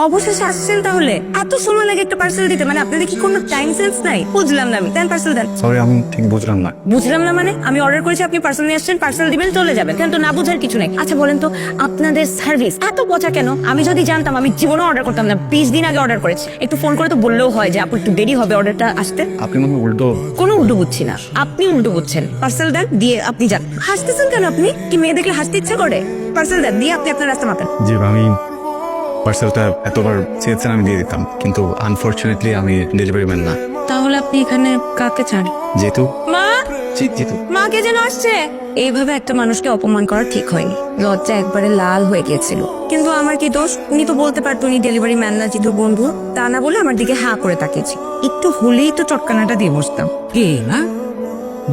অবশেষে আসছেন তাহলে? এত সময় লাগে একটা পার্সেল দিতে, মানে আপনাদের কি কোনো টাইম সেন্স নাই? বুঝলাম না আমি। দেন পার্সেল দেন। সরি আমি ঠিক বুঝলাম না। বুঝলাম না মানে? আমি অর্ডার করেছি, আপনি পার্সেল নিয়ে আসছেন, পার্সেল দিবেন, চলে যাবেন। কেন তো না বুঝার কিছু নেই। আচ্ছা বলেন তো, আপনাদের সার্ভিস এত পচা কেন? আমি যদি জানতাম আমি জীবনে অর্ডার করতাম না। 20 দিন আগে অর্ডার করেছি। একটু ফোন করে তো বললেও হয় যে আপু একটু দেরি হবে অর্ডারটা আসতে। আপনি মনে হয় উল্টো। কোনো উল্টো বুঝছি না, আপনি উল্টো বুঝছেন। পার্সেল দেন, দিয়ে আপনি যান। হাসতেছেন কেন আপনি? কি মেয়ে দেখলে হাসতে ইচ্ছা করে? পার্সেল দেন, দিয়ে আপনি আপনার রাস্তা মাপেন। জি আমি পার্সেলটা এতবার চেয়েছেন আমি দিয়ে দিতাম, কিন্তু আনফরচুনেটলি আমি ডেলিভারি ম্যান না। তাহলে আপনি এখানে কাকে চান? যেহেতু মা, যেহেতু মা কে যেন আসছে। এইভাবে একটা মানুষকে অপমান করা ঠিক হয়নি। লজ্জা একবারে লাল হয়ে গিয়েছিল। কিন্তু আমার কি দোষ? উনি তো বলতে পারতো উনি ডেলিভারি ম্যান না, জিতুর বন্ধু। তা না বলে আমার দিকে হা করে তাকিয়েছি। একটু হলেই তো চটকানাটা দিয়ে বসতাম। কি না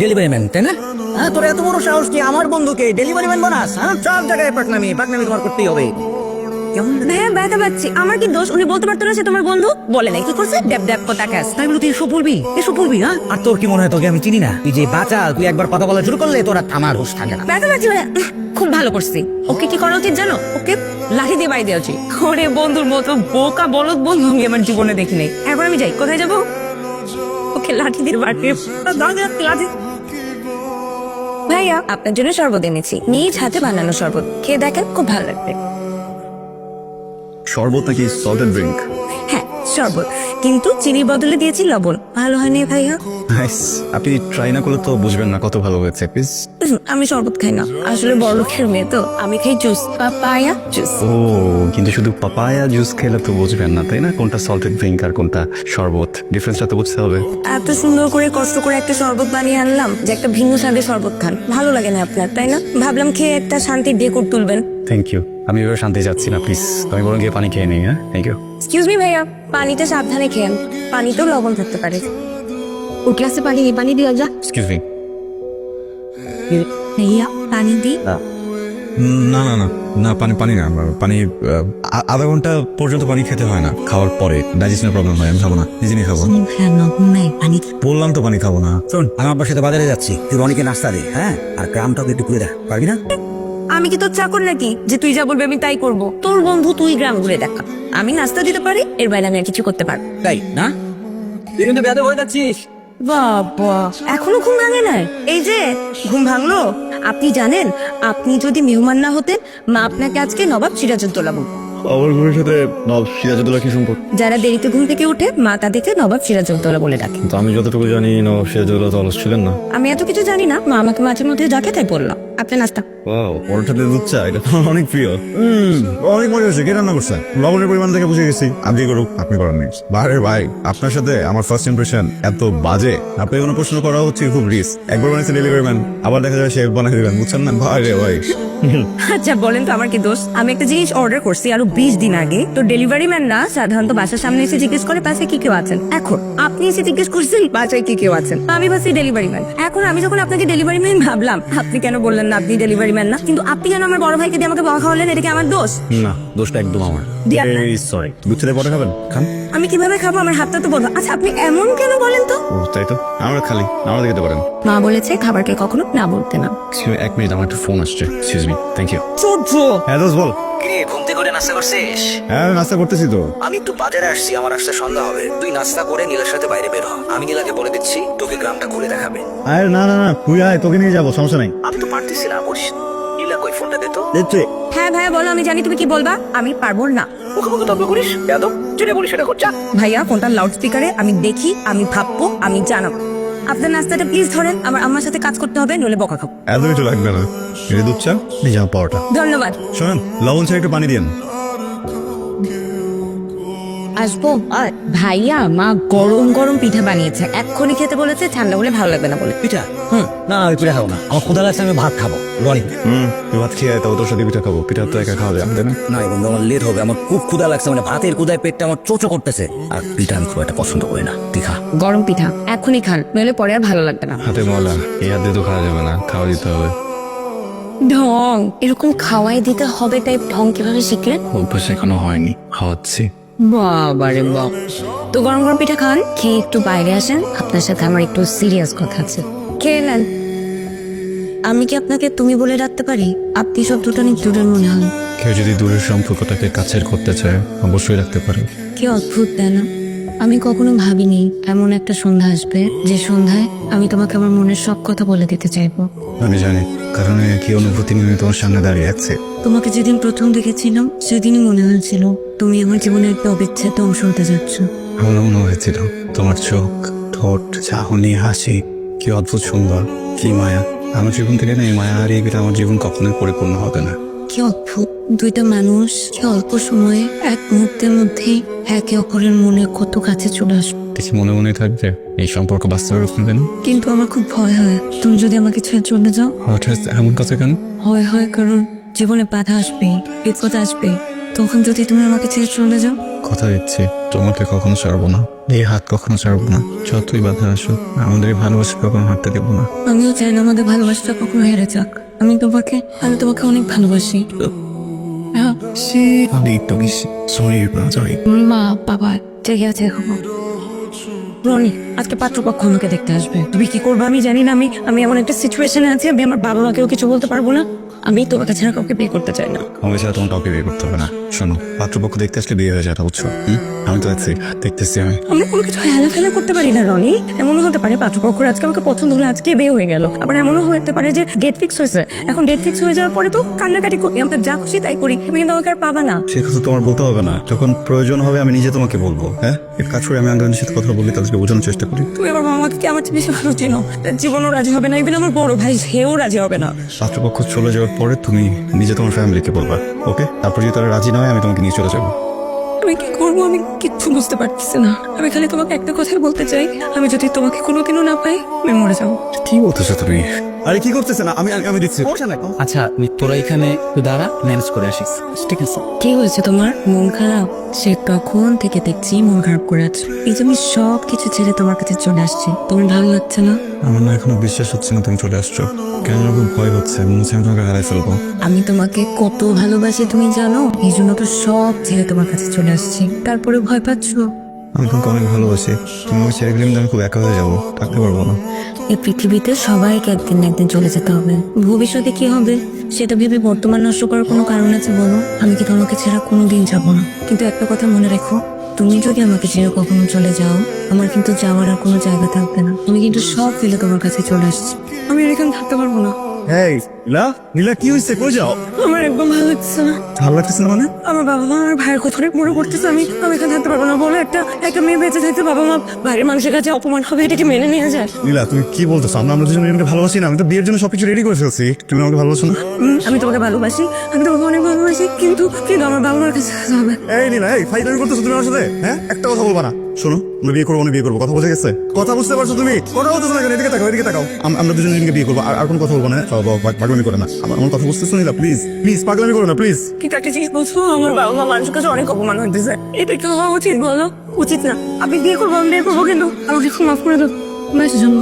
ডেলিভারি ম্যান তাই না? হ্যাঁ, তোর এত বড় সাহস কি আমার বন্ধুকে ডেলিভারি ম্যান বানাস? হ্যাঁ, সব জায়গায় পাকনামি তোমার করতেই হবে। কেমন হ্যাঁ, ব্যথা পাচ্ছি। আমার কি দোষ? উনি বলতে পারতো না সে তোমার বন্ধু? বলে নাই, কি করছে? ড্যাব ড্যাব কথা কাজ। তাই বলে তুই এসব বলবি? হ্যাঁ? আর তোর কি মনে হয় তোকে আমি চিনি না? তুই যে বাচ্চা, তুই একবার কথা বলা শুরু করলে তোর আর থামার হুঁশ থাকে না। ব্যথা পাচ্ছি মানে খুব ভালো করছি। ওকে কি করা উচিত জানো? ওকে লাঠি দিয়ে বাড়ি দেওয়া উচিত। ওরে বন্ধুর মতো বোকা বলদ বন্ধু আমি আমার জীবনে দেখি নাই। এখন আমি যাই, কোথায় যাবো? ওকে লাঠি দিয়ে বাড়ি লাঠি। ভাইয়া, আপনার জন্য শরবত এনেছি, নিজ হাতে বানানো শরবত। খেয়ে দেখেন, খুব ভালো লাগবে। শরবত নাকি সল্টেড ড্রিঙ্ক? হ্যাঁ শরবত, কিন্তু চিনির বদলে দিয়েছি লবণ। ভালো হয়নি ভাইয়া? নাইস। আপনি ট্রাই না করলে তো বুঝবেন না কত ভালো হয়েছে। প্লিজ। আমি শরবত খাই না, আসলে বড় লোকের মেয়ে তো। আমি খাই জুস, পাপায়া জুস। ও, কিন্তু শুধু পাপায়া জুস খেলে তো বুঝবেন না তাই না, কোনটা সল্টেড ড্রিঙ্ক আর কোনটা শরবত। ডিফারেন্সটা তো বুঝতে হবে। এত সুন্দর করে কষ্ট করে একটা শরবত বানিয়ে আনলাম যে একটা ভিন্ন স্বাদের শরবত খান। ভালো লাগে না আপনার, তাই না? ভাবলাম খেয়ে একটা শান্তির ডেকুর তুলবেন। Thank you. আমি এবার শান্তি যাচ্ছি না, প্লিজ আমি বরং গিয়ে পানি খেয়ে নিই। হ্যাঁ, থ্যাংক ইউ। এক্সকিউজ মি ভাইয়া, পানিটা সাবধানে খেয়েন। পানিতেও লবণ থাকতে পারে। ও গ্লাসে পানি, এই পানি দিয়ে যা। Excuse me. ভাইয়া পানি দি। না না না না, পানি না। পানি আধা ঘন্টা পর্যন্ত পানি খেতে হয় না, খাওয়ার পরে ডাইজেশনের প্রবলেম হয়। আমি খাবো না, নিজে নিয়ে খাবো। পানি বললাম তো পানি খাবো না। শোন, আমি আব্বার সাথে বাজারে যাচ্ছি, তুই রনিকে নাস্তা দে। হ্যাঁ, আর গ্রামটাকে একটু ঘুরে দেখ, পারবি না? আমি কি তোর চাকর নাকি যে তুই যা বলবি আমি তাই করব? তোর বন্ধু, তুই গ্রাম ঘুরে দেখা। আমি নাস্তা দিতে পারি, এর বাইরে আমি আর কিছু করতে পারবো। তাই না? তুই কিন্তু বেয়াদব হয়ে যাচ্ছিস। বাবা, এখনো ঘুম ভাঙে নাই? এই যে ঘুম ভাঙলো। আপনি জানেন, আপনি যদি মেহমান না হতেন, মা আপনাকে আজকে নবাব সিরাজউদ্দৌলা বলতো। আমার ঘরের সাথে সিরাজউদ্দৌলা কি সম্পর্ক? যারা দেরিতে ঘুম থেকে উঠে মা তাদেরকে নবাব সিরাজউদ্দৌলা বলে ডাকে। তো আমি যতটুকু জানি নবাব সিরাজউদ্দৌলা তো অলস ছিলেন না। আমি এত কিছু জানি না, মা আমাকে মাঝে মধ্যে ডাকে, তাই বললাম। আপনি নাস্তা। ওয়াও, পরোটা দিয়ে দুধ চা, এটা তো আমার অনেক প্রিয়। অনেক মজা হয়েছে। কে রান্না করছে? লবণের পরিমাণ থেকে বুঝে গেছি। আপনি করুক, আপনি করার নেই। বারে ভাই, আপনার সাথে আমার ফার্স্ট ইমপ্রেশন এত বাজে। আপনি কোনো প্রশ্ন করা হচ্ছে খুব রিস্ক। একবার বানিয়েছে ডেলিভারি ম্যান, আবার দেখা যায় শেফ বানিয়ে দিবেন, বুঝছেন না? ভাই ভাই। আচ্ছা বলেন তো আমার কি দোষ? আমি একটা জিনিস অর্ডার করছি আরো 20 দিন আগে। তো ডেলিভারি ম্যান না সাধারণত বাসার সামনে এসে জিজ্ঞেস করে বাসায় কি কেউ আছেন। এখন আপনি এসে জিজ্ঞেস করছেন বাসায় কি কেউ আছেন। আমি ভাবছি ডেলিভারি ম্যান। এখন আমি যখন আপনাকে ডেলিভারি ম্যান ভাবলাম, আপনি কেন বললেন না আপনি ডেলিভারি ম্যান না? কিন্তু আপনি কেন আমার বড় ভাইকে দিয়ে আমাকে বকা খাওয়ালেন? এটা কি আমার দোষ? না, দোষটা একদম আমার। দিয়ে আপনার? সরি। দুধ চা দিয়ে পরোটা খাবেন? খান। আমি কিভাবে খাবো? আমার হাতটা তো বলবো। আচ্ছা আপনি এমন কেন বলেন তো? ও তাই তো, আমরা খালি আমরা দেখতে পারেন। মা বলেছে খাবারকে কখনো না বলতে না। এক মিনিট, আমার একটু ফোন আসছে। Excuse me. Thank you. চোদ্দ। হ্যাঁ দোস্ত বল। কে ঘুম থেকে উঠে নাস্তা করছিস? হ্যাঁ নাস্তা করতেছি তো। আমি একটু বাজারে আসছি, আমার আসতে সন্ধ্যা হবে। তুই নাস্তা করে নীলের সাথে বাইরে বের হ। আমি নীলাকে বলে দিচ্ছি তোকে গ্রামটা ঘুরে দেখাবে। আরে না না না, তুই আয়, তোকে নিয়ে যাবো, সমস্যা নাই। আমি তো পারতেছি না, বলিস। নীলা কই, ফোনটা দে তো। দেখছি। হ্যাঁ ভাইয়া বলো, আমি জানি তুমি কি বলবা। আমি পারবো না। ওকে মুখে তর্ক করিস, বেয়াদব। যেটা বলিস সেটা কর, যা। ভাইয়া ফোনটা লাউড স্পিকারে, আমি দেখি, আমি ভাববো, আমি জানাবো। আপনার নাস্তাটা প্লিজ ধরেন, আমার আম্মার সাথে কাজ করতে হবে, নইলে বকা খাবো। এত কিছু লাগবে না। এটা দুধ চা, নিয়ে যাও পরোটা। ধন্যবাদ। শোনেন, লবণ চা একটু পানি দিন। আসবো। আর ভাইয়া, মা গরম গরম পিঠা বানিয়েছে, এক্ষুনি খেতে বলেছে, ঠান্ডা বলে ভালো লাগবে না বলে। পিঠা? না আমি পিঠা খাবো না, আমার ক্ষুধা লাগছে, আমি ভাত খাবো। রনি, তুই ভাত খেয়ে আয়, তবে তোর সাথে পিঠা খাবো। পিঠা তো একা খাওয়া যায়, তাই না? না বন্ধু, আমার লেট হবে, আমার খুব ক্ষুধা লাগছে, মানে ভাতের ক্ষুধায় পেটটা আমার চোচো করতেছে। আর পিঠা আমি খুব একটা পছন্দ করি না, তুই খা। গরম পিঠা এক্ষুনি খান, নইলে পরে আর ভালো লাগবে না। হাতে ময়লা, এই হাত দিয়ে তো খাওয়া যাবে না, খাওয়া দিতে হবে। ঢং, এরকম খাওয়াই দিতে হবে টাইপ ঢং কিভাবে শিখলেন? অভ্যাস এখনো হয়নি, খাওয়াচ্ছি। বাবারে বাপ। তো গরম গরম পিঠা খান, খেয়ে একটু বাইরে আসেন, আপনার সাথে আমার একটু সিরিয়াস কথা আছে। খেয়ে নেন। আমি কি আপনাকে তুমি বলে ডাকতে পারি? আপনি শব্দটা নিয়ে দূরের মনে হয়। কেউ যদি দূরের সম্পর্কটাকে কাছের করতে চায় অবশ্যই রাখতে পারে। কি অদ্ভুত তাই না? আমি কখনো ভাবিনি এমন একটা সন্ধ্যা আসবে যে সন্ধ্যায় আমি তোমাকে আমার মনের সব কথা বলে দিতে চাইবো। আমি জানি, কারণ কি অনুভূতি নিয়ে তোমার সামনে দাঁড়িয়ে আছে। তোমাকে যেদিন প্রথম দেখেছিলাম সেদিনই মনে হয়েছিল তুমি আমার জীবনের একটা অবিচ্ছেদ্য অংশ হতে যাচ্ছ। আমার মনে হয়েছিল তোমার চোখ, ঠোঁট, চাহনি, হাসি কি অদ্ভুত সুন্দর, কি মায়া। আমার জীবন থেকে না এই মায়া হারিয়ে গেলে আমার জীবন কখনোই পরিপূর্ণ হবে না। কি অদ্ভুত, দুইটা মানুষ কি অল্প সময়ে এক মুহূর্তের মধ্যেই একে অপরের মনে কত কাছে চলে আসবে। দেখি মনে মনে থাকবে এই সম্পর্ক বাস্তবে রূপ নেবে না। কিন্তু আমার খুব ভয় হয় তুমি যদি আমাকে ছেড়ে চলে যাও। হঠাৎ এমন কথা কেন? হয় কারণ জীবনে বাধা আসবে, বিপদ আসবে, তখন যদি তুমি আমাকে ছেড়ে চলে যাও। কথা দিচ্ছি তোমাকে কখনো ছাড়বো না, এই হাত কখনো ছাড়বো না। যতই বাধা আসুক আমাদের এই ভালোবাসা কখনো হাঁটতে দেবো না। আমিও চাই না আমাদের ভালোবাসাটা কখনো হেরে যাক। আমি তোমাকে অনেক ভালোবাসি। হ্যাঁ, আমি একটু সরি সরি। মা বাবা জেগে আছে এখনো। রনি, আজকে পাত্রপক্ষ আমাকে দেখতে আসবে। তুমি কি করবে আমি জানি না। আমি এমন একটা সিচুয়েশনে আছি, আমি আমার বাবা মাকেও কিছু বলতে পারবো না। আমি তোমাকে ছাড়া কাউকে বিয়ে করতে চাই না। আমার ছাড়া তোমার কাউকে বিয়ে করতে হবে না। শোনো, পাত্রপক্ষ দেখতে আসলে বিয়ে হয়ে যাটা, বুঝছো? আমি তো আছি, দেখতেছি আমি। আমরা কোনো কিছু হেলা করতে পারি না রনি। এমনও হতে পারে পাত্রপক্ষের আজকে আমাকে পছন্দ হলে আজকে বিয়ে হয়ে গেল। আবার এমনও হতে পারে যে ডেট ফিক্স হয়েছে, এখন ডেট ফিক্স হয়ে যাওয়ার পরে তো কান্নাকাটি করি, আমরা যা খুশি তাই করি। তুমি কিন্তু আমাকে আর পাবা না। সে কথা তোমার বলতে হবে না, যখন প্রয়োজন হবে আমি নিজে তোমাকে বলবো। হ্যাঁ, এক কাজ করে আমি আঙ্কেলের সাথে কথা বলি, তাদেরকে বোঝানোর চেষ্টা করি। তুমি আমার মামাকে কি আমার চেয়ে বেশি ভালো চিনো? তার জীবনও রাজি হবে না, ইভেন আমার বড় ভাই সেও রাজি হবে না। পাত্রপক্ষ চলে যাওয়ার পরে তুমি নিজে তোমার ফ্যামিলিকে বলবা, ওকে? তারপর যদি তারা রাজি না হয় আমি তোমাকে নিয়ে চলে যাবো। আমি কি করবো আমি কিচ্ছু বুঝতে পারতেছি না। আমি খালি তোমাকে একটা কথাই বলতে চাই, আমি যদি তোমাকে কোনোদিনও না পাই আমি মরে যাবো। কি বলতেছো তুমি? আরে কি করতেছে না? আমি দিচ্ছি। আচ্ছা তোরা এখানে তুই দাঁড়া, ম্যানেজ করে আসিস, ঠিক আছে? কি হয়েছে তোমার? মন খারাপ? সে তখন থেকে দেখছি মন খারাপ করে আছো। এই যে আমি সব কিছু ছেড়ে তোমার কাছে চলে আসছি, তোমার ভালো লাগছে না? আমার না এখনো বিশ্বাস হচ্ছে না তুমি চলে আসছো। কেন খুব ভয় হচ্ছে, মনে হচ্ছে আমি তোমাকে হারাই ফেলবো। আমি তোমাকে কত ভালোবাসি তুমি জানো, এই জন্য তো সব ছেড়ে তোমার কাছে চলে আসছি। তারপরে ভয় পাচ্ছো? আমি তোমাকে অনেক ভালোবাসি, তুমি আমাকে ছেড়ে গেলে কিন্তু আমি খুব একা হয়ে যাবো, থাকতে পারবো না। এই পৃথিবীতে সবাইকে একদিন না একদিন চলে যেতে হবে। ভবিষ্যতে কি হবে সেটা ভেবে বর্তমান নষ্ট করার কোনো কারণ আছে বলো? আমি কি তোমাকে ছাড়া কোনোদিন যাবো না। কিন্তু একটা কথা মনে রেখো, তুমি যদি আমাকে ছেড়ে কখনো চলে যাও, আমার কিন্তু যাওয়ার আর কোনো জায়গা থাকবে না। আমি কিন্তু সব ফেলে তোমার কাছে চলে আসছি। আমি আর এখানে থাকতে পারবো না। এই নীলা কি হয়েছে? কই যাও? আমার একদম ভালো লাগছে না। ভালো লাগতেছে না মানে? আমার বাবা মা আমার ভাইয়ের কথা অনেক মনে করতেছে। আমি এখানে থাকতে পারবো না। বলো, একটা মেয়ে বেঁচে থাকতে বাবা মা বাইরের মানুষের কাছে অপমান হবে, এটা কি মেনে নেওয়া যায়? নীলা তুমি কি বলতেছো? আমরা দুজনে ভালোবাসি না? আমি তো বিয়ের জন্য সবকিছু রেডি করে ফেলছি, তুমি আমাকে ভালোবাসো না? আমি তোমাকে ভালোবাসি, আমি তোমাকে অনেক ভালোবাসি, কিন্তু আমার বাবা মার কাছে যেতে হবে। এই নীলা, এই ফাইজলামি করতেছো তুমি আমার সাথে? হ্যাঁ, একটা কথা বলবা না। শোনো, আমরা বিয়ে করবো, বিয়ে করবো, কথা বুঝে গেছে? কথা বুঝতে পারছো তুমি? কথা বলতেছো না কেন? এদিকে তাকাও, এদিকে তাকাও। আমরা দুজনে বিয়ে করবো, আর কোনো কথা বলবো না। পাগলামি করে না। আমার কথা বুঝতেছো নীলা? প্লিজ প্লিজ পাগলামি করো না, প্লিজ। কিন্তু একটা জিনিস বলছো, আমার বাবা মা মানুষের কাছে অনেক অপমান হইতেছে। এটা কি হওয়া উচিত বলো? উচিত না। আমি বিয়ে করবো, কিন্তু আমাকে মাফ করে দাও। মাসের জন্য